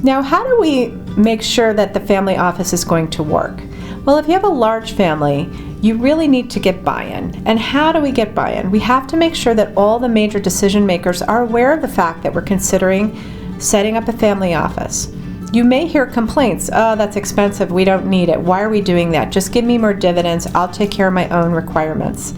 Now, how do we make sure that the family office is going to work? Well, if you have a large family, you really need to get buy-in. And how do we get buy-in? We have to make sure that all the major decision makers are aware of the fact that we're considering setting up a family office. You may hear complaints, oh, that's expensive, we don't need it. Why are we doing that? Just give me more dividends, I'll take care of my own requirements.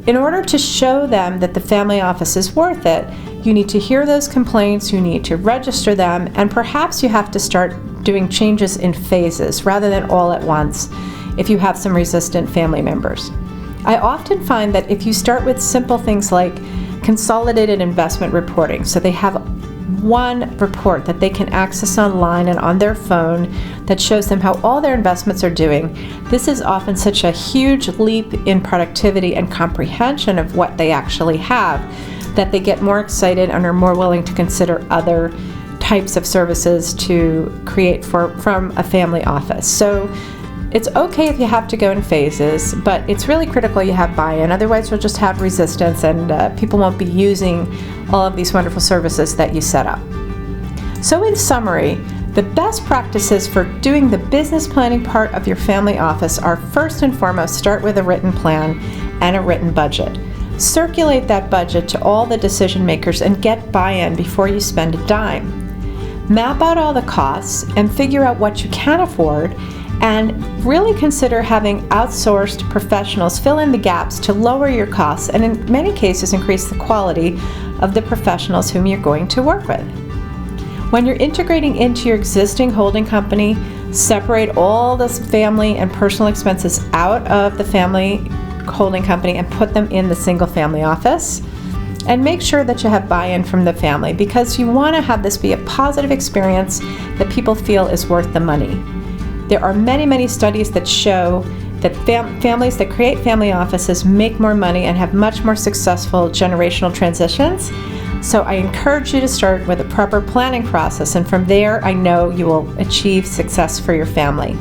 In order to show them that the family office is worth it, you need to hear those complaints, you need to register them, and perhaps you have to start doing changes in phases rather than all at once if you have some resistant family members. I often find that if you start with simple things like consolidated investment reporting, so they have one report that they can access online and on their phone that shows them how all their investments are doing, this is often such a huge leap in productivity and comprehension of what they actually have that they get more excited and are more willing to consider other types of services to create from a family office. So it's okay if you have to go in phases, but it's really critical you have buy-in. Otherwise, you'll just have resistance and people won't be using all of these wonderful services that you set up. So in summary, the best practices for doing the business planning part of your family office are first and foremost, start with a written plan and a written budget. Circulate that budget to all the decision makers and get buy-in before you spend a dime. Map out all the costs and figure out what you can afford, and really consider having outsourced professionals fill in the gaps to lower your costs and in many cases increase the quality of the professionals whom you're going to work with. When you're integrating into your existing holding company, separate all the family and personal expenses out of the family holding company and put them in the single family office. And make sure that you have buy-in from the family, because you want to have this be a positive experience that people feel is worth the money. There are many, many studies that show that families that create family offices make more money and have much more successful generational transitions. So I encourage you to start with a proper planning process, and from there I know you will achieve success for your family.